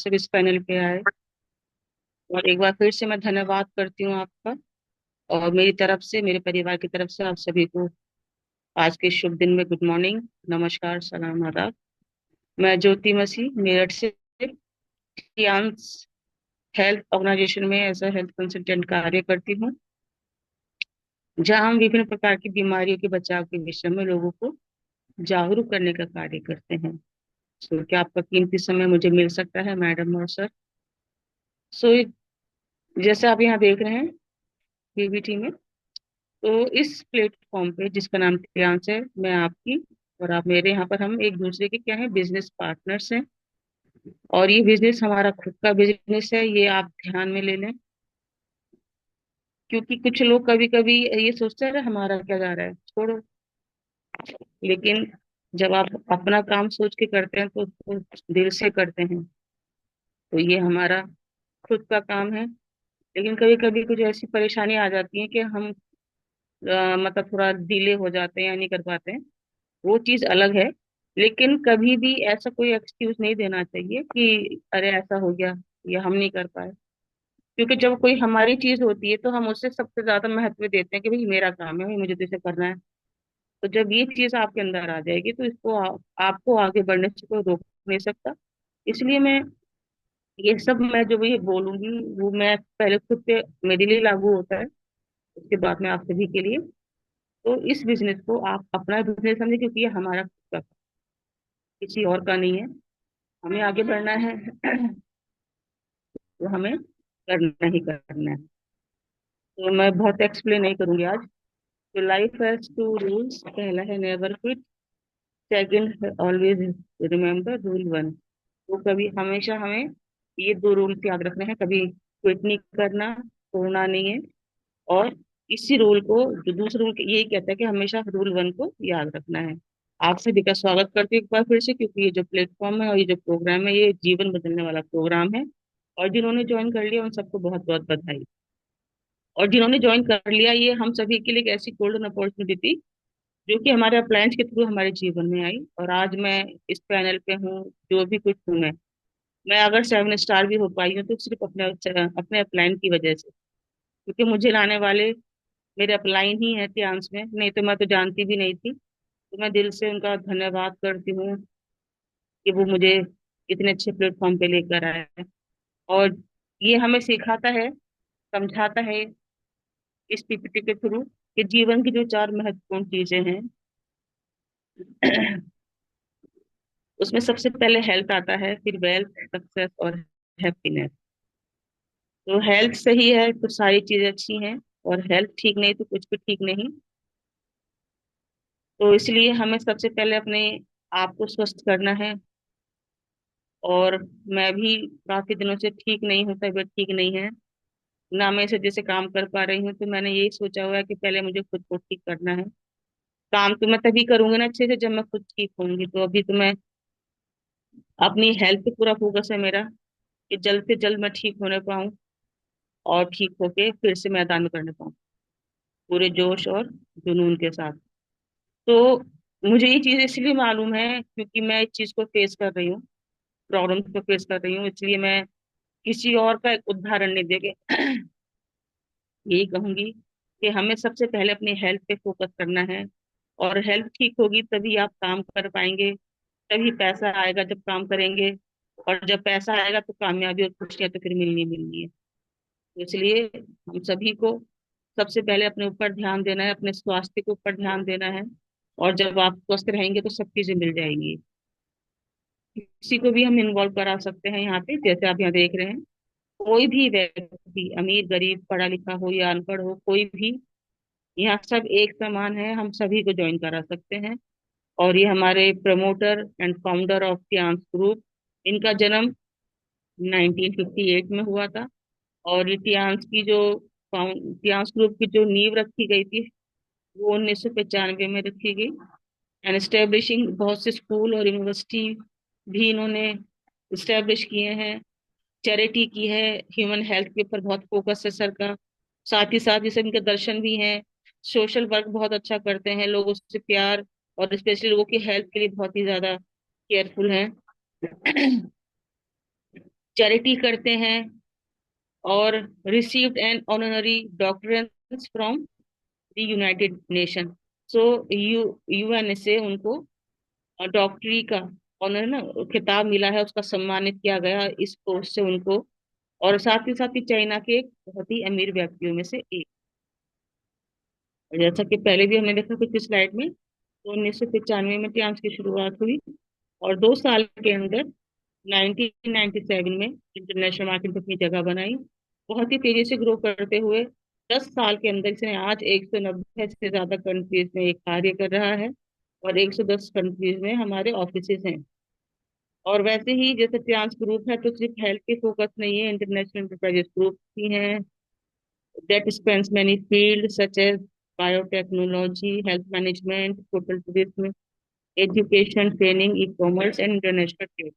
सब इस पैनल पे आए। और एक बार फिर से मैं धन्यवाद करती हूँ आपका। और मेरी तरफ से, मेरे परिवार की तरफ से आप सभी को आज के शुभ दिन में गुड मॉर्निंग, नमस्कार, सलाम, आदाब। मैं ज्योति मसीह मेरठ से कियांस हेल्थ ऑर्गेनाइजेशन में एज अ हेल्थ कंसल्टेंट कार्य करती हूँ, जहाँ हम विभिन्न प्रकार की बीमारियों के बचाव के विषय में लोगों को जागरूक करने का कार्य करते हैं। सो क्या आपका कीमती समय मुझे मिल सकता है, मैडम और सर? सो जैसे आप यहाँ देख रहे हैं पीवीटी में, तो इस प्लेटफॉर्म पे जिसका नाम क्रियांश है, मैं आपकी और आप मेरे, यहाँ पर हम एक दूसरे के क्या है, बिजनेस पार्टनर्स हैं। और ये बिजनेस हमारा खुद का बिजनेस है, ये आप ध्यान में ले लें। क्योंकि कुछ लोग कभी कभी ये सोचते हैं, "अरे, हमारा क्या जा रहा है, छोड़ो।" लेकिन जब आप अपना काम सोच के करते हैं तो उसको दिल से करते हैं। तो ये हमारा खुद का काम है। लेकिन कभी कभी कुछ ऐसी परेशानी आ जाती है कि हम मतलब थोड़ा डिले हो जाते हैं या नहीं कर पाते हैं, वो चीज अलग है। लेकिन कभी भी ऐसा कोई एक्सक्यूज नहीं देना चाहिए कि अरे ऐसा हो गया या हम नहीं कर पाए। क्योंकि जब कोई हमारी चीज होती है तो हम उससे सबसे ज्यादा महत्व देते हैं कि भाई मेरा काम है, भाई मुझे तो इसे करना है। तो जब ये चीज आपके अंदर आ जाएगी तो इसको आपको आगे बढ़ने से कोई रोक नहीं सकता। इसलिए मैं ये सब, मैं जो भी बोलूंगी वो मैं पहले खुद पे, मेरे लिए लागू होता है, उसके बाद में आप सभी के लिए। तो इस बिजनेस को आप अपना बिजनेस समझे, क्योंकि ये हमारा खुद का, किसी और का नहीं है। हमें आगे बढ़ना है तो हमें करना ही करना है। तो मैं बहुत एक्सप्लेन नहीं करूंगी आज। तो लाइफ हैज टू रूल्स, पहला है never quit, second always remember, rule one. तो कभी हमेशा हमें ये दो रूल्स याद रखने हैं, कभी क्विट नहीं करना, छोड़ना नहीं है। और इसी रूल को, जो दूसरा रूल यही कहता है कि हमेशा रूल वन को याद रखना है। आप सभी का स्वागत करती हूँ एक बार फिर से, क्योंकि ये जो प्लेटफॉर्म है और ये जो प्रोग्राम है, ये जीवन बदलने वाला प्रोग्राम है। और जिन्होंने ज्वाइन कर लिया उन सबको बहुत बहुत बधाई। और जिन्होंने ज्वाइन कर लिया, ये हम सभी के लिए एक ऐसी गोल्डन अपॉर्चुनिटी थी जो कि हमारे अप्लायंस के थ्रू हमारे जीवन में आई, और आज मैं इस पैनल पे हूँ। जो भी कुछ हूँ मैं अगर 7 स्टार भी हो पाई हूँ तो सिर्फ अपने अपने अपलाइन की वजह से। क्योंकि मुझे लाने वाले मेरे अपलाइन ही है ध्यान में, नहीं तो मैं तो जानती भी नहीं थी। तो मैं दिल से उनका धन्यवाद करती हूँ कि वो मुझे इतने अच्छे प्लेटफॉर्म पे लेकर आए हैं। और ये हमें सिखाता है, समझाता है इस पीपीटी के थ्रू कि जीवन की जो 4 महत्वपूर्ण चीजें हैं उसमें सबसे पहले हेल्थ आता है, फिर वेल्थ, सक्सेस और हैप्पीनेस। तो हेल्थ सही है तो सारी चीजें अच्छी हैं, और हेल्थ ठीक नहीं तो कुछ भी ठीक नहीं। तो इसलिए हमें सबसे पहले अपने आप को स्वस्थ करना है। और मैं भी काफी दिनों से ठीक नहीं हूँ, तबीयत ठीक नहीं है, ना मैं इसे जैसे काम कर पा रही हूँ। तो मैंने यही सोचा हुआ है कि पहले मुझे खुद को ठीक करना है। काम तो मैं तभी करूंगी ना अच्छे से जब मैं खुद ठीक होंगी। तो अभी तो मैं अपनी हेल्थ पे पूरा फोकस है मेरा, कि जल्द से जल्द मैं ठीक होने पाऊँ और ठीक होके फिर से मैदान में करने पाऊँ पूरे जोश और जुनून के साथ। तो मुझे ये चीज इसलिए मालूम है क्योंकि मैं इस चीज को फेस कर रही हूँ, प्रॉब्लम को फेस कर रही हूँ। इसलिए मैं किसी और का एक उदाहरण नहीं देके यही कहूंगी कि हमें सबसे पहले अपनी हेल्थ पे फोकस करना है। और हेल्थ ठीक होगी तभी आप काम कर पाएंगे, तभी पैसा आएगा जब काम करेंगे। और जब पैसा आएगा तो कामयाबी और खुशियां तो फिर मिलनी मिलनी है। तो इसलिए हम सभी को सबसे पहले अपने ऊपर ध्यान देना है, अपने स्वास्थ्य के ऊपर ध्यान देना है। और जब आप स्वस्थ रहेंगे तो सब चीजें मिल जाएंगी। किसी को भी हम इन्वॉल्व करा सकते हैं यहाँ पे, जैसे आप यहाँ देख रहे हैं। कोई भी व्यक्ति, अमीर गरीब, पढ़ा लिखा हो या अनपढ़ हो, कोई भी, यहाँ सब एक समान है, हम सभी को ज्वाइन करा सकते हैं। और ये हमारे promoter and founder of Tiens group, इनका जन्म 1958 में हुआ था। और ये टियांस ग्रुप की जो नींव रखी गई थी वो 1995 में रखी गई। एंड एस्टेब्लिशिंग बहुत से स्कूल और यूनिवर्सिटी भी इन्होंने इस्टेब्लिश किए हैं। चैरिटी की है, ह्यूमन हेल्थ के ऊपर बहुत फोकस है सर का। साथ ही साथ जैसे इनके दर्शन भी हैं, सोशल वर्क बहुत अच्छा करते हैं, लोगों से प्यार, और स्पेशली लोगों की हेल्थ के लिए बहुत ही ज्यादा केयरफुल हैं। चैरिटी करते हैं, और received an honorary doctorate from the United nation. So UN से उनको डॉक्टरी का ऑनर ना खिताब मिला है, उसका सम्मानित किया गया इस कोर्स से उनको। और साथ ही चाइना के एक बहुत ही अमीर व्यक्तियों में से एक। और जैसा कि पहले भी हमने देखा पिछली स्लाइड में, तो 1995 में ट्रांस की शुरुआत हुई, और 2 साल के अंदर 1997 में इंटरनेशनल मार्केट में अपनी जगह बनाई, बहुत ही तेजी से ग्रो करते हुए 10 साल के अंदर इसने आज 190 से ज्यादा कंट्रीज में ये कार्य कर रहा है, और 110 कंट्रीज में हमारे ऑफिसेज हैं। और वैसे ही जैसे ट्रांस ग्रुप है, तो सिर्फ हेल्थ पे फोकस नहीं है, इंटरनेशनल एंटरप्राइजेस ग्रुप भी हैं that spans many fields such as biotechnology, health management, hotel tourism, education, training, e-commerce and international trade।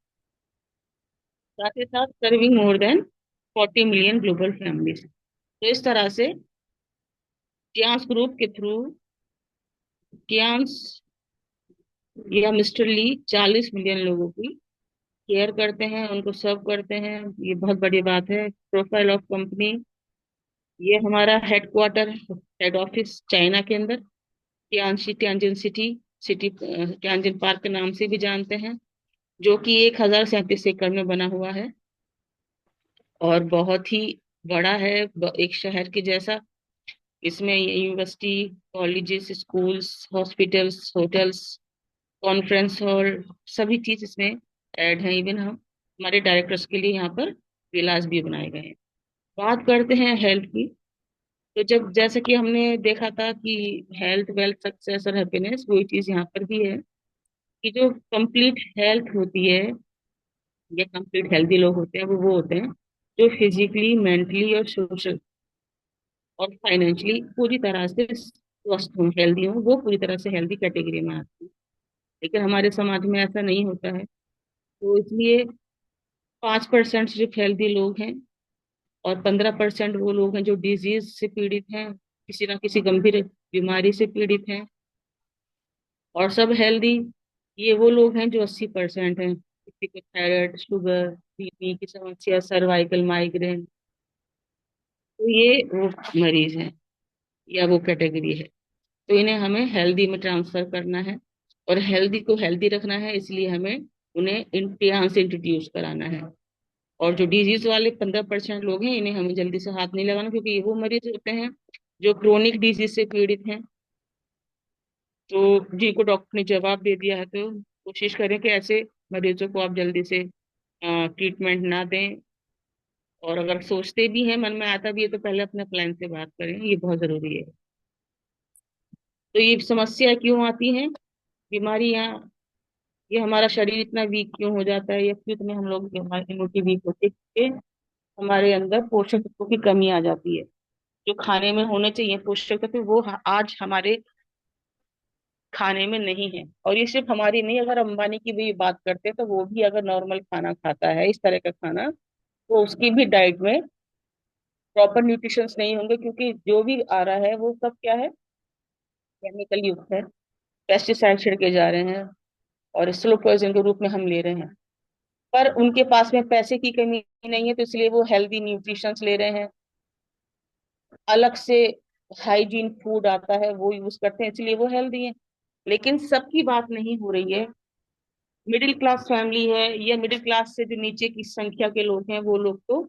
साथ ही साथ serving more than 40 million global families. तो इस तरह से कियांस ग्रुप के थ्रू कियांस या मिस्टर ली 40 मिलियन लोगों की केयर करते हैं, उनको सर्व करते हैं। ये बहुत बड़ी बात है। प्रोफाइल ऑफ कंपनी, ये हमारा हेडक्वार्टर, हेड ऑफिस चाइना के अंदर Tianshi Tianjin city, city Tianjin park के नाम से भी जानते हैं, जो कि 1037 एकड़ में बना हुआ है, और बहुत ही बड़ा है, एक शहर के जैसा। इसमें university, colleges, schools, hospitals, hotels, conference hall, सभी चीज इसमें ऐड है। इवन हम हमारे डायरेक्टर्स के लिए यहाँ पर विलास भी बनाए गए हैं। बात करते हैं हेल्थ की। तो जब जैसे कि हमने देखा था कि हेल्थ, वेल्थ, सक्सेस और हैप्पीनेस, वही चीज यहाँ पर भी है कि जो कंप्लीट हेल्थ होती है या कंप्लीट हेल्दी लोग होते हैं, वो होते हैं जो फिजिकली, मेंटली और सोशल और फाइनेंशियली पूरी तरह से स्वस्थ हों, हेल्दी हों, वो पूरी तरह से हेल्दी कैटेगरी में आती है। लेकिन हमारे समाज में ऐसा नहीं होता है, तो इसलिए 5% सिर्फ हेल्दी लोग हैं, और 15% वो लोग हैं जो डिजीज से पीड़ित हैं, किसी ना किसी गंभीर बीमारी से पीड़ित हैं। और सब हेल्दी, ये वो लोग हैं जो 80% हैं। किसी को थायराइड, शुगर, बीपी की समस्या, सर्वाइकल, माइग्रेन, तो ये वो मरीज हैं या वो कैटेगरी है। तो इन्हें हमें हेल्दी में ट्रांसफर करना है, और हेल्दी को हेल्दी रखना है, इसलिए हमें उन्हें यहाँ से इंट्रोड्यूस कराना है। और जो डिजीज वाले 15% लोग हैं, इन्हें हमें जल्दी से हाथ नहीं लगाना, क्योंकि ये वो मरीज होते हैं जो क्रोनिक डिजीज से पीड़ित हैं। तो जिनको डॉक्टर ने जवाब दे दिया है, तो कोशिश करें कि ऐसे मरीजों को आप जल्दी से ट्रीटमेंट ना दें। और अगर सोचते भी हैं, मन में आता भी है, तो पहले अपने क्लाइंट से बात करें, ये बहुत जरूरी है। तो ये समस्या क्यों आती है, बीमारियां, ये हमारा शरीर इतना वीक क्यों हो जाता है, या क्यों इतने हम लोग हमारी इम्यूनिटी वीक होती है, क्योंकि हमारे अंदर पोषक तत्वों की कमी आ जाती है। जो खाने में होने चाहिए पोषक तत्व, वो आज हमारे खाने में नहीं है। और ये सिर्फ हमारी नहीं, अगर अंबानी की भी बात करते हैं, तो वो भी अगर नॉर्मल खाना खाता है, इस तरह का खाना, तो उसकी भी डाइट में प्रॉपर न्यूट्रिशंस नहीं होंगे, क्योंकि जो भी आ रहा है वो सब क्या है, केमिकल युक्त है, पेस्टिसाइड छिड़के जा रहे हैं, और स्लो पॉइजन के रूप में हम ले रहे हैं। पर उनके पास में पैसे की कमी नहीं है, तो इसलिए वो हेल्दी न्यूट्रिशंस ले रहे हैं। अलग से हाइजीन फूड आता है, वो यूज करते हैं, इसलिए वो हेल्दी है। लेकिन सबकी बात नहीं हो रही है। मिडिल क्लास फैमिली है, या मिडिल क्लास से जो नीचे की संख्या के लोग हैं, वो लोग तो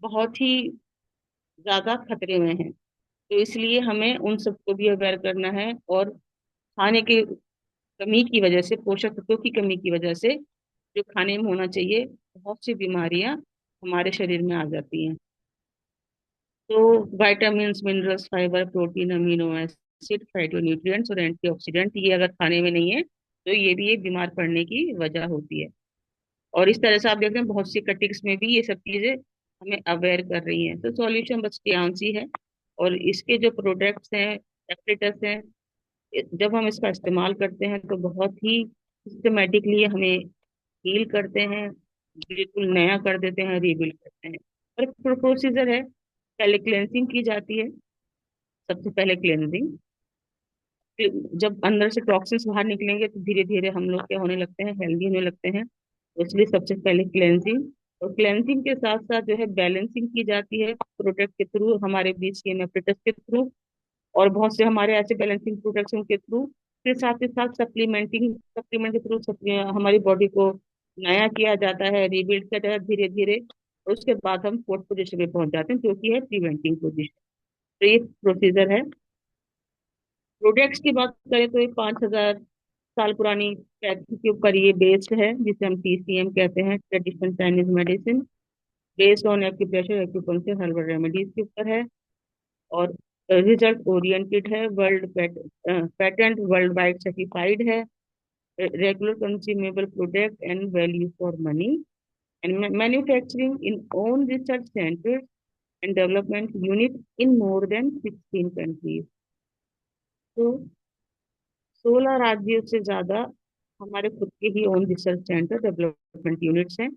बहुत ही ज्यादा खतरे में हैं। तो इसलिए हमें उन सबको भी अवेयर करना है, और खाने की कमी की वजह से, पोषक तत्वों की कमी की वजह से जो खाने में होना चाहिए, बहुत सी बीमारियां हमारे शरीर में आ जाती हैं। तो vitamin, minerals, fibre, protein, amino acid, phytonutrients और एंटीऑक्सीडेंट, ये अगर खाने में नहीं है, तो ये भी एक बीमार पड़ने की वजह होती है। और इस तरह से आप देख रहे हैं, बहुत सी कटिंग्स में भी ये सब चीजें हमें अवेयर कर रही हैं। तो सॉल्यूशन बस टियान्सी है, और इसके जो प्रोडक्ट्स हैं, एप्रेटस हैं, जब हम इसका इस्तेमाल करते हैं, तो बहुत ही सिस्टमेटिकली हमें हील करते हैं, बिल्कुल नया कर देते हैं, रीबिल्ड करते हैं। और प्रोसीजर है, पहले क्लेंजिंग की जाती है, सबसे पहले क्लेंजिंग। जब अंदर से टॉक्सिन्स बाहर निकलेंगे, तो धीरे धीरे हम लोग क्या होने लगते हैं, हेल्दी होने लगते हैं। तो इसलिए सबसे पहले क्लेंजिंग, और क्लेंजिंग के साथ साथ जो है बैलेंसिंग की जाती है प्रोडक्ट के थ्रू, हमारे BCM एप्रेटस के थ्रू, और बहुत से हमारे ऐसे बैलेंसिंग प्रोडक्ट्स के थ्रू। फिर साथ ही साथ सप्लीमेंट के थ्रू हमारी बॉडी को नया किया जाता है, रिबिल्ड किया जाता है धीरे धीरे। और उसके बाद हम फोर्थ पोजीशन पे पहुंच जाते हैं, जो कि है प्रिवेंटिंग पोजीशन। तो ये प्रोसीजर है। प्रोडक्ट्स की बात करें तो ये 5,000 साल पुरानी पैकिंग के ऊपर ये बेस्ड है, जिसे हम TCM कहते हैं, traditional Chinese medicine, based on acupressure acupuncture herbal remedies के ऊपर है। और रिजल्ट ओरिएंटेड है, पेटेंट वर्ल्ड वाइड सर्टिफाइड है, regular consumable product and value for money, and manufacturing in own research centre and development unit in more than 16 countries. तो 16 राज्यों से ज्यादा हमारे खुद के ही own research centre development units हैं।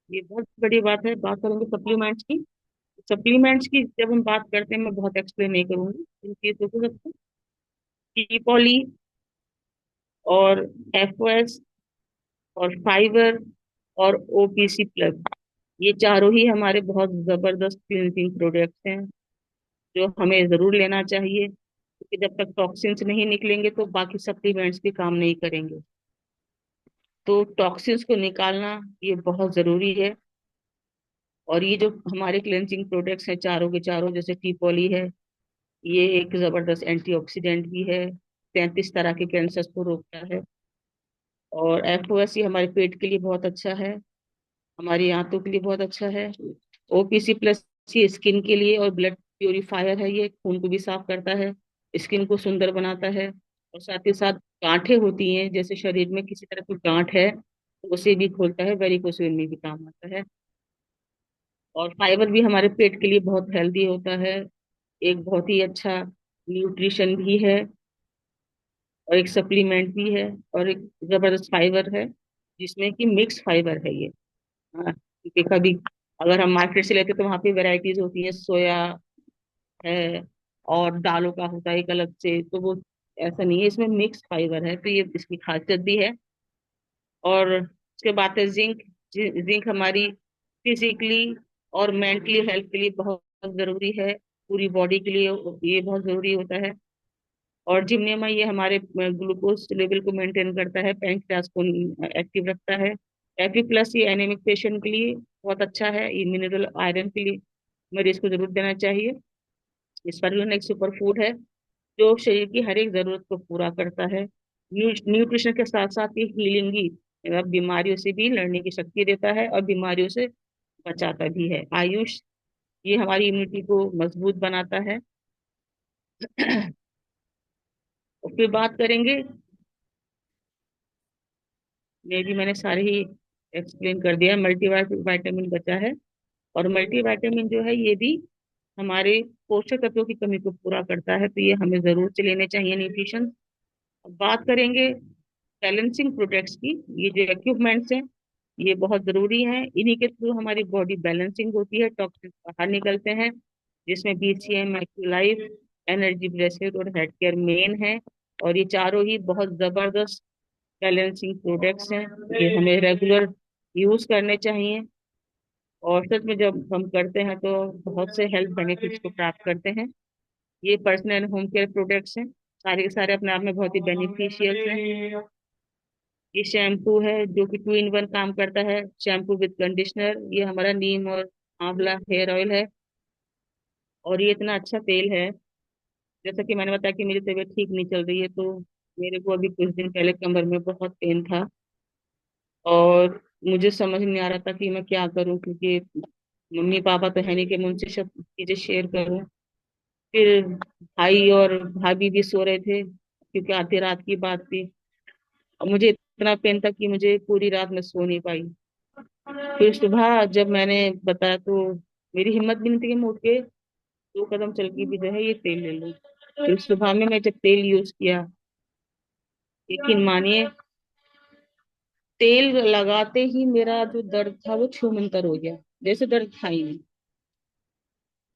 ये बहुत बड़ी बात है। बात करेंगे सप्लीमेंट्स की। सप्लीमेंट्स की जब हम बात करते हैं, मैं बहुत एक्सप्लेन नहीं करूंगी इन चीजों को सबको। टी पॉली और FOS और फाइबर और OPC+, ये चारों ही हमारे बहुत जबरदस्त क्लींजिंग प्रोडक्ट्स हैं, जो हमें जरूर लेना चाहिए, क्योंकि जब तक टॉक्सिन्स नहीं निकलेंगे तो बाकी सप्लीमेंट्स भी काम नहीं करेंगे। तो टॉक्सिन्स को निकालना ये बहुत जरूरी है। और ये जो हमारे क्लेंजिंग प्रोडक्ट्स हैं चारों के चारों, जैसे टी पॉली है, ये एक जबरदस्त एंटीऑक्सीडेंट भी है, 33 तरह के कैंसर्स को रोकता है। और FOS ये हमारे पेट के लिए बहुत अच्छा है, हमारी आंतों के लिए बहुत अच्छा है। OPC+ ये स्किन के लिए और ब्लड प्यूरिफायर है, ये खून को भी साफ करता है, स्किन को सुंदर बनाता है। और साथ ही साथ गांठें होती हैं, जैसे शरीर में किसी तरह की गांठ है तो उसे भी खोलता है, वेरिकोस वेन में भी काम आता है। और फाइबर भी हमारे पेट के लिए बहुत हेल्दी होता है, एक बहुत ही अच्छा न्यूट्रिशन भी है, और एक सप्लीमेंट भी है, और एक जबरदस्त फाइबर है, जिसमें कि मिक्स फाइबर है ये। हाँ, क्योंकि कभी अगर हम मार्केट से लेते हैं तो वहाँ पे वैरायटीज होती है, सोया है और दालों का होता है एक अलग से, तो वो ऐसा नहीं है, इसमें मिक्स फाइबर है, तो ये इसकी खासियत भी है। और उसके बाद है जिंक। जिंक हमारी फिजिकली और मेंटली हेल्थ के लिए बहुत जरूरी है, पूरी बॉडी के लिए ये बहुत जरूरी होता है। और जिम्नेमा ये हमारे ग्लूकोज लेवल को मेंटेन करता है, पैंक्रियास को एक्टिव रखता है। Epi+ ये एनीमिक पेशेंट के लिए बहुत अच्छा है, ये मिनरल आयरन के लिए मरीज को जरूर देना चाहिए। स्पारुलिना एक सुपर फूड है, जो शरीर की हर एक जरूरत को पूरा करता है। न्यूट्रिशन के साथ साथ ये हीलिंग भी, मतलब बीमारियों से भी लड़ने की शक्ति देता है और बीमारियों से बचाता भी है। आयुष ये हमारी इम्यूनिटी को मजबूत बनाता है। और फिर बात करेंगे, मैंने सारे ही एक्सप्लेन कर दिया, मल्टी वाइटामिन बचा है। और मल्टी वाइटामिन जो है ये भी हमारे पोषक तत्वों की कमी को पूरा करता है, तो ये हमें जरूर से लेने चाहिए न्यूट्रिशन। अब बात करेंगे बैलेंसिंग प्रोडक्ट्स की। ये जो इक्विपमेंट्स हैं ये बहुत जरूरी हैं, इन्हीं के थ्रू हमारी बॉडी बैलेंसिंग होती है, टॉक्सिन बाहर निकलते हैं, जिसमें BCM, एक्यूलाइफ, एनर्जी ब्रेसलेट और हेड केयर मेन है। और ये चारों ही बहुत जबरदस्त बैलेंसिंग प्रोडक्ट्स हैं, ये हमें रेगुलर यूज करने चाहिए। और सच में जब हम करते हैं तो बहुत से हेल्थ बेनिफिट्स को प्राप्त करते हैं। ये personal and home care products हैं, सारे के सारे अपने आप में बहुत ही बेनिफिशियल हैं। ये शैम्पू है जो कि 2 in 1 काम करता है, शैम्पू विद कंडीशनर। ये हमारा नीम और आंवला हेयर ऑयल है। और ये इतना अच्छा तेल है, जैसा कि मैंने बताया कि मेरी तबीयत ठीक नहीं चल रही है, तो मेरे को अभी कुछ दिन पहले कमर में बहुत पेन था, और मुझे समझ नहीं आ रहा था कि मैं क्या करूं, क्योंकि मम्मी पापा तो है नहीं कि मैं उनसे सब चीजें शेयर करूं। फिर भाई और भाभी भी सो रहे थे, क्योंकि आधी रात की बात थी, और मुझे इतना पेन था कि मुझे पूरी रात में सो नहीं पाई। फिर सुबह जब मैंने बताया तो मेरी हिम्मत भी नहीं थी कि मैं उठ के 2 कदम चल के भी जो है ये तेल ले लूं। फिर सुबह में मैं जब तेल यूज किया, यकीन मानिए, तेल लगाते ही मेरा जो दर्द था वो छूमंतर हो गया, जैसे दर्द था ही नहीं।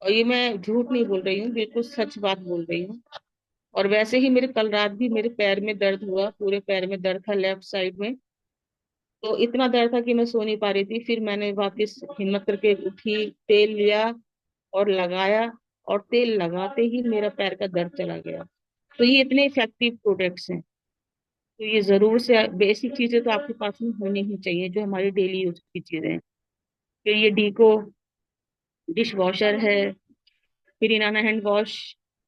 और ये मैं झूठ नहीं बोल रही हूँ, बिल्कुल सच बात बोल रही हूँ। और वैसे ही मेरे कल रात भी मेरे पैर में दर्द हुआ, पूरे पैर में दर्द था लेफ्ट साइड में। तो इतना दर्द था कि मैं सो नहीं पा रही थी। फिर मैंने वापस हिम्मत करके उठी, तेल लिया और लगाया, और तेल लगाते ही मेरा पैर का दर्द चला गया। तो ये इतने इफेक्टिव प्रोडक्ट्स हैं। तो ये जरूर से बेसिक चीजें तो आपके पास में होनी ही चाहिए, जो हमारी डेली यूज की चीजें हैं। फिर ये डीको डिश वॉशर है। फिर नाना हैंड वॉश,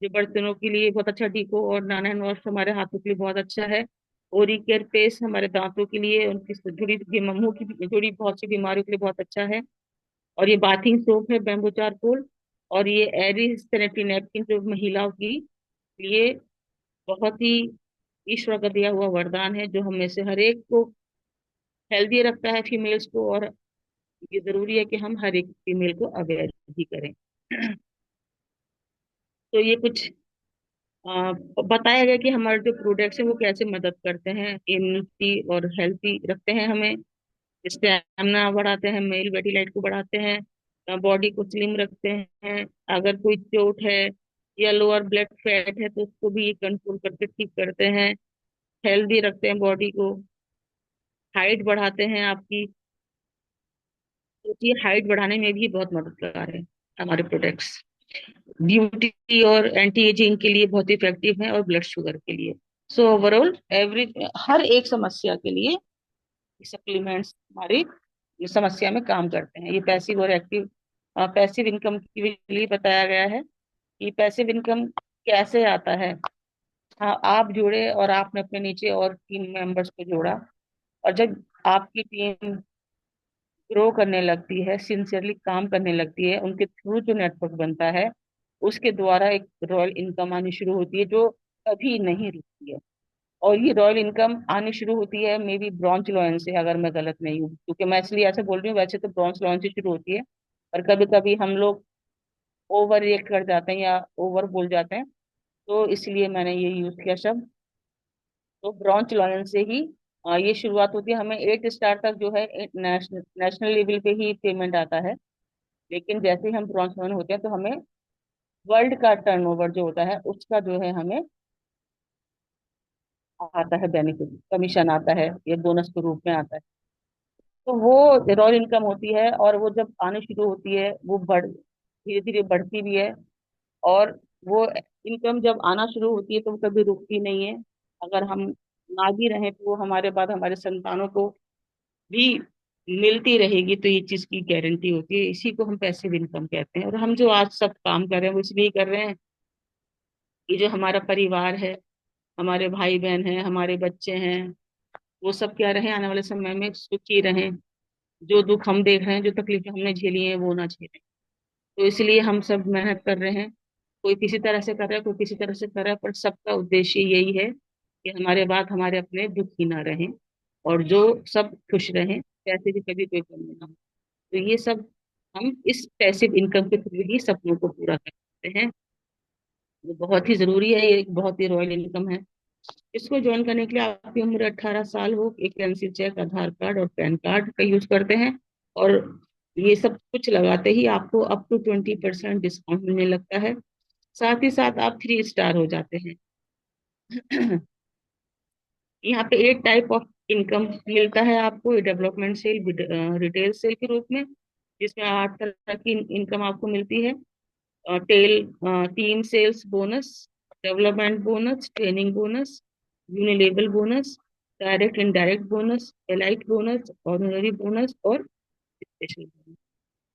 जो बर्तनों के लिए बहुत अच्छा डीको, और नाना हैंड वॉश हमारे हाथों के लिए बहुत अच्छा है। ओरी केयर पेस्ट हमारे दांतों के लिए, उनकी जुड़ी मुंह की जुड़ी बहुत सी बीमारियों के लिए बहुत अच्छा है। और ये बाथिंग सोप है, बैम्बू चारकोल। और ये एरी सैनिटरी नैपकिन, जो महिलाओं की लिए बहुत ही ईश्वर का दिया हुआ वरदान है, जो हम में से हर एक को हेल्दी रखता है, फीमेल्स को। और ये जरूरी है कि हम हर एक फीमेल को अवेयर भी करें। तो ये कुछ बताया गया कि हमारे जो प्रोडक्ट्स हैं वो कैसे मदद करते हैं, इम्यूनिटी और हेल्थी रखते हैं हमें, स्टेमिना बढ़ाते हैं, मेल वेटिलाइट को बढ़ाते हैं, बॉडी को स्लिम रखते हैं। अगर कोई चोट है या लोअर ब्लड फैट है तो उसको भी कंट्रोल करके ठीक करते हैं, हेल्दी रखते हैं बॉडी को, हाइट बढ़ाते हैं आपकी। तो ये हाइट बढ़ाने में भी बहुत मददगार है हमारे प्रोडक्ट्स। ब्यूटी और एंटी एजिंग के लिए बहुत इफेक्टिव है, और ब्लड शुगर के लिए। सो ओवरऑल एवरी हर एक समस्या के लिए सप्लीमेंट्स हमारी समस्या में काम करते हैं। ये पैसिव और एक्टिव, पैसिव इनकम के लिए बताया गया है कि पैसिव इनकम कैसे आता है। हाँ, आप जुड़े और आपने अपने नीचे और टीम मेंबर्स को जोड़ा, और जब आपकी टीम ग्रो करने लगती है, सिंसियरली काम करने लगती है, उनके थ्रू जो नेटवर्क बनता है, उसके द्वारा एक रॉयल इनकम आनी शुरू होती है, जो कभी नहीं रुकती है। और ये रॉयल इनकम आनी शुरू होती है मे बी ब्रॉन्ज लॉयन से, अगर मैं गलत नहीं हूँ, क्योंकि मैं इसलिए ऐसे बोल रही हूँ, वैसे तो ब्रॉन्ज लॉयन से शुरू होती है। और कभी कभी हम लोग ओवर रिएक्ट कर जाते हैं या ओवर बोल जाते हैं, तो इसलिए मैंने ये यूज किया शब्द। तो ब्रॉन्ज लॉयन से ही ये शुरुआत होती है। हमें 8 स्टार तक जो है नेशनल नेशनल लेवल पे ही पेमेंट आता है। लेकिन जैसे ही हम ब्रॉन्ज लॉयन होते हैं तो हमें वर्ल्ड का टर्नओवर जो होता है उसका जो है हमें आता है, बेनिफिट कमीशन आता है, ये बोनस के रूप में आता है। तो वो रॉयल इनकम होती है, और वो जब आने शुरू होती है वो धीरे धीरे बढ़ती भी है। और वो इनकम जब आना शुरू होती है तो वो कभी रुकती नहीं है। अगर हम ना भी रहें तो वो हमारे बाद हमारे संतानों को भी मिलती रहेगी। तो ये चीज की गारंटी होती है, इसी को हम पैसिव इनकम कहते हैं। और हम जो आज सब काम कर रहे हैं वो इसलिए कर रहे हैं, ये जो हमारा परिवार है, हमारे भाई बहन हैं, हमारे बच्चे हैं, वो सब क्या रहे आने वाले समय में सुखी रहें। जो दुख हम देख रहे हैं, जो तकलीफें हमने झेली हैं, वो ना झेलें। तो इसलिए हम सब मेहनत कर रहे हैं। कोई किसी तरह से कर रहा है, कोई किसी तरह से कर रहा है, पर सबका उद्देश्य यही है कि हमारे बाद हमारे अपने दुखी ना रहें, और जो सब खुश रहें, पैसे की कभी कोई कमी ना हो। तो ये सब हम इस पैसिव इनकम के थ्रू ही सपनों को पूरा कर सकते हैं। ये बहुत ही जरूरी है, ये एक बहुत ही रॉयल इनकम है। इसको ज्वाइन करने के लिए आपकी उम्र 18 साल हो, एक करेंसी चेक, आधार कार्ड और पैन कार्ड का यूज करते हैं। और ये सब कुछ लगाते ही आपको अप टू 20% डिस्काउंट मिलने लगता है। साथ ही साथ आप 3 स्टार हो जाते हैं। यहाँ पे 8 टाइप ऑफ इनकम मिलता है आपको, डेवलपमेंट सेल, रिटेल सेल के रूप में, जिसमें 8 तरह की इनकम आपको मिलती है। Tell team sales bonus, development bonus, training bonus, unilevel bonus, direct indirect bonus, elite bonus, ordinary bonus और स्पेशल बोनस।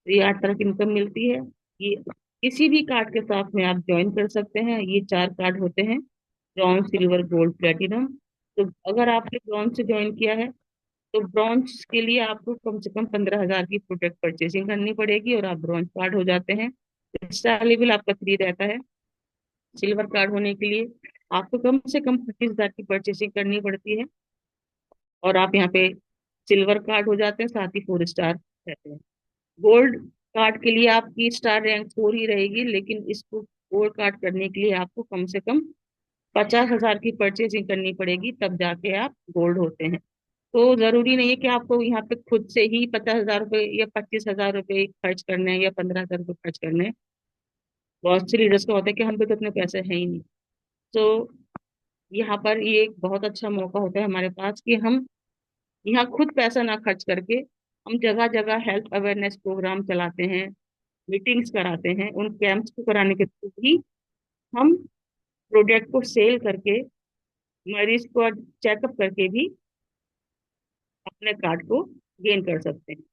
तो ये 8 तरह की इनकम मिलती है। ये किसी भी कार्ड के साथ में आप ज्वाइन कर सकते हैं। ये 4 कार्ड होते हैं, ब्रॉन्ज, सिल्वर, गोल्ड, प्लेटिनम। तो अगर आपने ब्रॉन्ज से ज्वाइन किया है तो ब्रॉन्ज के लिए आपको कम से कम 15,000 की प्रोडक्ट परचेसिंग करनी पड़ेगी, और आप ब्रॉन्ज कार्ड हो जाते हैं। स्टार लेवल आपका 3 रहता है। सिल्वर कार्ड होने के लिए आपको कम से कम 25,000 की परचेसिंग करनी पड़ती है, और आप यहाँ पे सिल्वर कार्ड हो जाते हैं, साथ ही 4 स्टार रहते हैं। गोल्ड कार्ड के लिए आपकी स्टार रैंक 4 ही रहेगी, लेकिन इसको गोल्ड कार्ड करने के लिए आपको कम से कम 50,000 की परचेसिंग करनी पड़ेगी, तब जाके आप गोल्ड होते हैं। तो जरूरी नहीं है कि आपको यहाँ पे खुद से ही 50,000 रुपये या 25,000 रुपये खर्च करने हैं या 15,000 रुपये खर्च करने हैं। बहुत से लीडर्स का होता है कि हम पे तो इतने पैसे हैं ही नहीं। तो यहाँ पर ये एक बहुत अच्छा मौका होता है हमारे पास कि हम यहाँ खुद पैसा ना खर्च करके हम जगह जगह हेल्थ अवेयरनेस प्रोग्राम चलाते हैं, मीटिंग्स कराते हैं। उन कैंप्स को कराने के थ्रू भी हम प्रोडक्ट को सेल करके, मरीज को चेकअप करके भी अपने कार्ड को गेन कर सकते हैं।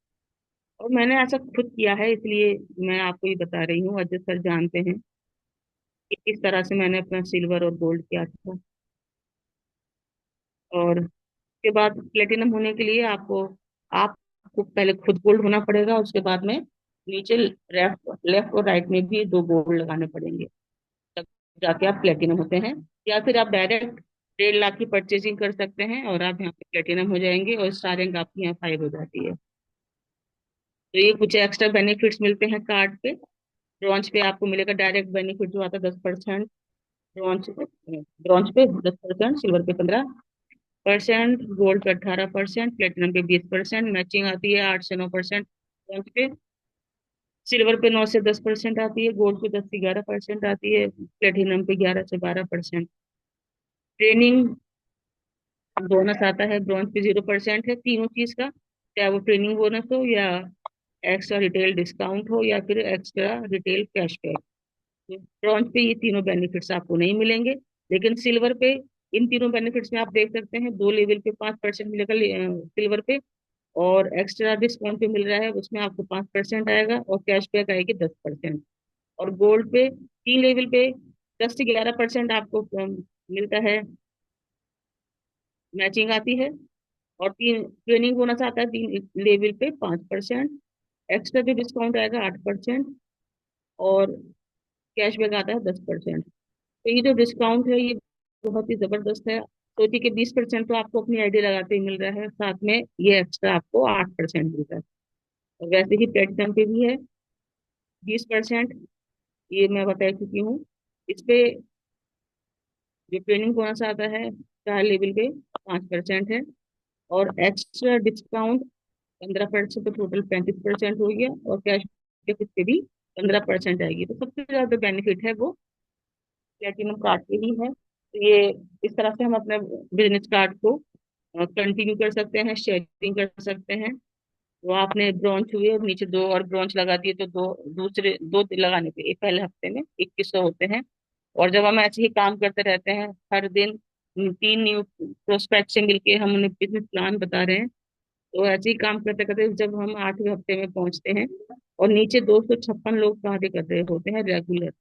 और मैंने ऐसा खुद किया है, इसलिए मैं आपको ये बता रही हूँ। अजय सर जानते हैं कि किस तरह से मैंने अपना सिल्वर और गोल्ड किया था। और उसके बाद प्लेटिनम होने के लिए आपको पहले खुद गोल्ड होना पड़ेगा, उसके बाद में नीचे लेफ्ट लेफ्ट और राइट में भी 2 गोल्ड लगाने पड़ेंगे, तब जाके आप प्लेटिनम होते हैं। या फिर आप डायरेक्ट 1.5 लाख की परचेजिंग कर सकते हैं और आप यहाँ पे प्लेटिनम हो जाएंगे, और स्टार रैंक आपकी यहाँ 5 हो जाती है। तो ये कुछ एक्स्ट्रा बेनिफिट्स मिलते हैं कार्ड पे। ब्रॉन्ज पे आपको मिलेगा डायरेक्ट बेनिफिट जो आता है 10%। ब्रॉन्ज ब्रॉन्ज पे 10%, सिल्वर पे 15%, गोल्ड पे 18%, प्लेटिनम पे 20%, मैचिंग आती है 8 से 9%। ब्रॉन्ज पे, सिल्वर पे 9 से 10% आती है, गोल्ड पे 10 से 11% आती है, प्लेटिनम पे 11 से 12%। ट्रेनिंग बोनस आता है, ब्रॉन्ज पे 0% है तीनों चीज का, चाहे वो ट्रेनिंग बोनस हो या एक्स्ट्रा रिटेल डिस्काउंट हो या फिर एक्स्ट्रा रिटेल कैशबैक। ब्रॉन्ज पे ये तीनों बेनिफिट्स आपको नहीं मिलेंगे। लेकिन सिल्वर पे इन तीनों बेनिफिट्स में आप देख सकते हैं, 2 लेवल पे 5% मिलेगा सिल्वर पे, और एक्स्ट्रा डिस्काउंट पे मिल रहा है उसमें आपको 5% आएगा, और कैशबैक आएगी 10%। और गोल्ड पे 3 लेवल पे 10 से 11% आपको मिलता है, मैचिंग आती है। और तीन ट्रेनिंग बोनस आता है 3 लेवल पे 5%, एक्स्ट्रा जो डिस्काउंट आएगा 8%, और कैशबैक आता है 10%। तो ये जो डिस्काउंट है ये बहुत ही जबरदस्त है। सोचिए कि 20% तो आपको अपनी आईडी लगाते ही मिल रहा है, साथ में ये एक्स्ट्रा आपको 8% मिलता है। और वैसे ही प्लेटिनम पे भी है 20%, ये मैं बता चुकी हूँ। इस पे जो ट्रेनिंग बोनस आता है 4 लेवल पे 5% है, और एक्स्ट्रा डिस्काउंट 15%, तो टोटल 35% हो गया, और कैश पे भी 15% आएगी। तो सबसे ज्यादा बेनिफिट है वो प्लेटिनम कार्ड के ही है। तो ये इस तरह से हम अपने बिजनेस कार्ड को कंटिन्यू कर सकते हैं, शेयरिंग कर सकते हैं। वो आपने ब्रांच हुए और नीचे 2 और ब्रांच लगा दिए, तो दूसरे 2 लगाने पे एक पहले हफ्ते में 2100 होते हैं। और जब हम ऐसे ही काम करते रहते हैं हर दिन, 3 न्यू प्रोस्पेक्ट से मिलके हम उन्हें बिजनेस प्लान बता रहे हैं, तो ऐसे ही काम करते करते जब हम 8वें हफ्ते में पहुंचते हैं, और नीचे 256 लोग कार्य कर रहे होते हैं रेगुलर,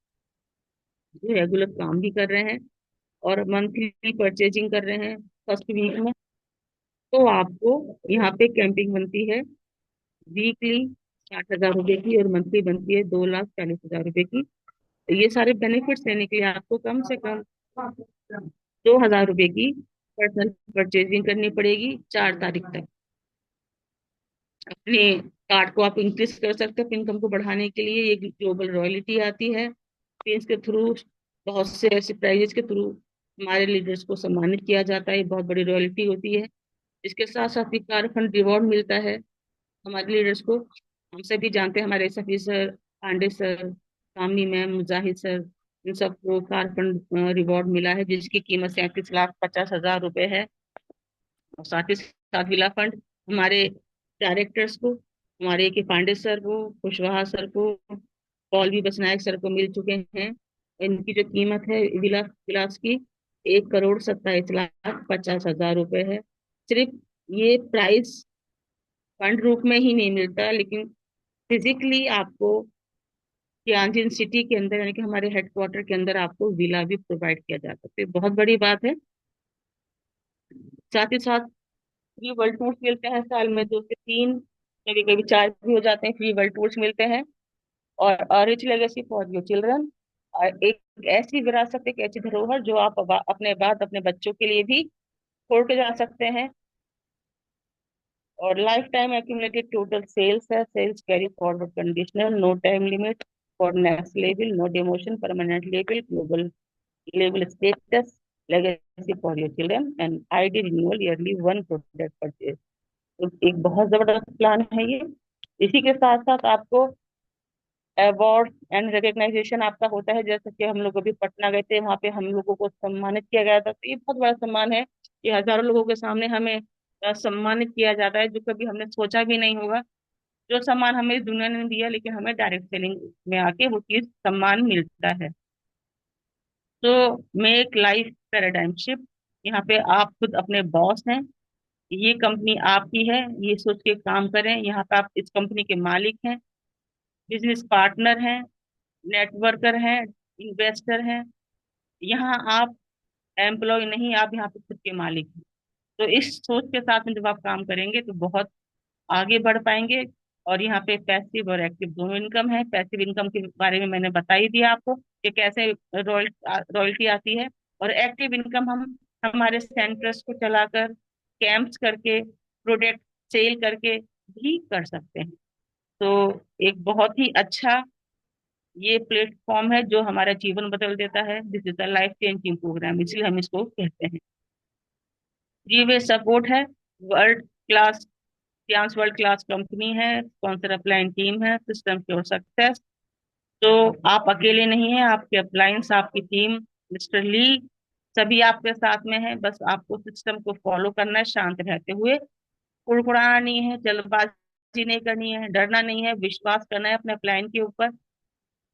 जो रेगुलर काम भी कर रहे हैं और मंथली परचेजिंग कर रहे हैं फर्स्ट वीक में, तो आपको यहाँ पे कैंपिंग बनती है वीकली 60,000 रुपए की, और मंथली बनती है 2,40,000 रुपए की। तो ये सारे बेनिफिट्स लेने के लिए आपको कम से कम 2,000 रुपए की पर्सनल परचेजिंग करनी पड़ेगी 4 तारीख तक। अपने कार्ड को आप इंक्रीज कर सकते हैं, इनकम को बढ़ाने के लिए एक ग्लोबल रॉयल्टी आती है, फिर इसके थ्रू बहुत से ऐसे प्राइजेस के थ्रू हमारे लीडर्स को सम्मानित किया जाता है, ये बहुत बड़ी रॉयल्टी होती है। इसके साथ साथ भी कार फंड रिवॉर्ड मिलता है हमारे लीडर्स को। हम सभी जानते हैं, हमारे सफी सर, पांडे सर, कामनी मैम, मुजाहिद सर, इन सबको कार फंड रिवॉर्ड मिला है, जिसकी कीमत 37,50,000 रुपए है। और साथ ही साथ विला फंड हमारे डायरेक्टर्स को, हमारे के पांडे सर को, कुशवाहा सर को, पौलवी बसनायक सर को मिल चुके हैं। इनकी जो कीमत है विलास की 1,27,50,000 रुपए है। सिर्फ ये प्राइस फंड रूप में ही नहीं मिलता, लेकिन फिजिकली आपको तियानजिन सिटी के अंदर, यानी कि हमारे हेडक्वार्टर के अंदर आपको विला भी प्रोवाइड किया जाता है, तो ये बहुत बड़ी बात है। साथ ही साथ फ्री वर्ल्ड टूर्स मिलते हैं साल में 2 से 3, कभी कभी 4 भी हो जाते हैं, फ्री वर्ल्ड टूर्स मिलते हैं। और rich legacy for your children, एक ऐसी विरासत, एक ऐसी धरोहर जो आप अपने बाद अपने बच्चों के लिए भी छोड़ के जा सकते हैं। और lifetime accumulated total sales है, sales carry forward conditional, no time limit for next level, no demotion, permanent level, global level status, legacy for your children and ID renewal yearly 1 product purchase. तो एक बहुत जबरदस्त plan है ये। इसी के साथ साथ आपको अवार्ड एंड रिकग्नाइजेशन आपका होता है, जैसे कि हम लोग अभी पटना गए थे, वहां पे हम लोगों को सम्मानित किया गया था, तो ये बहुत बड़ा सम्मान है कि हजारों लोगों के सामने हमें सम्मानित किया जाता है, जो कभी हमने सोचा भी नहीं होगा। जो सम्मान हमें इस दुनिया ने दिया, लेकिन हमें डायरेक्ट सेलिंग में आके वो चीज सम्मान मिलता है। तो मेक लाइफ पैराडाइम शिफ्ट। यहाँ पे आप खुद अपने बॉस हैं, ये कंपनी आपकी है, ये सोच के काम करें। यहाँ पे आप इस कंपनी के मालिक हैं, बिजनेस पार्टनर हैं, नेटवर्कर हैं, इन्वेस्टर हैं। यहाँ आप एम्प्लॉय नहीं, आप यहाँ पे खुद के मालिक हैं। तो इस सोच के साथ में जब आप काम करेंगे तो बहुत आगे बढ़ पाएंगे। और यहाँ पे पैसिव और एक्टिव दोनों इनकम है। पैसिव इनकम के बारे में मैंने बता ही दिया आपको कि कैसे रॉयल्टी आती है। और एक्टिव इनकम हम हमारे सेंटर्स को चलाकर, कैंप्स करके, प्रोडक्ट सेल करके भी कर सकते हैं। तो एक बहुत ही अच्छा ये प्लेटफॉर्म है जो हमारा जीवन बदल देता है। This is the life changing program, इसलिए हम इसको कहते हैं। जी वे सपोर्ट है, वर्ल्ड क्लास, सियांस वर्ल्ड क्लास कंपनी है, स्पॉन्सर अपलाइन टीम है, सिस्टम श्योर सक्सेस। तो आप अकेले नहीं हैं, आपके अप्लायंस, आपकी टीम, मिस्टर ली, सभी आपके साथ में है। बस आपको सिस्टम को फॉलो करना है, शांत रहते हुए। कुड़कुड़ाना नहीं है, जल्दबाजी नहीं करनी है, डरना नहीं है, विश्वास करना है अपने अप्लायन के ऊपर।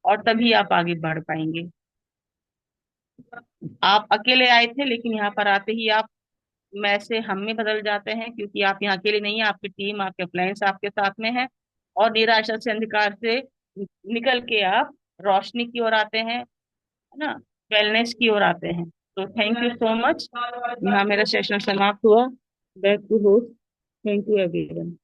और तभी आप आगे बढ़ पाएंगे। आप अकेले आए थे, लेकिन यहाँ पर आते ही आप मैं से हम में बदल जाते हैं, क्योंकि आप यहाँ अकेले नहीं है, आपकी टीम, आपके अप्लायंस आपके साथ में है। और निराशा से, अंधकार से निकल के आप रोशनी की ओर आते हैं, है ना, वेलनेस की ओर आते हैं। तो थैंक यू सो मच। यहाँ मेरा सेशन समाप्त हुआ। Back to host. Thank you everyone.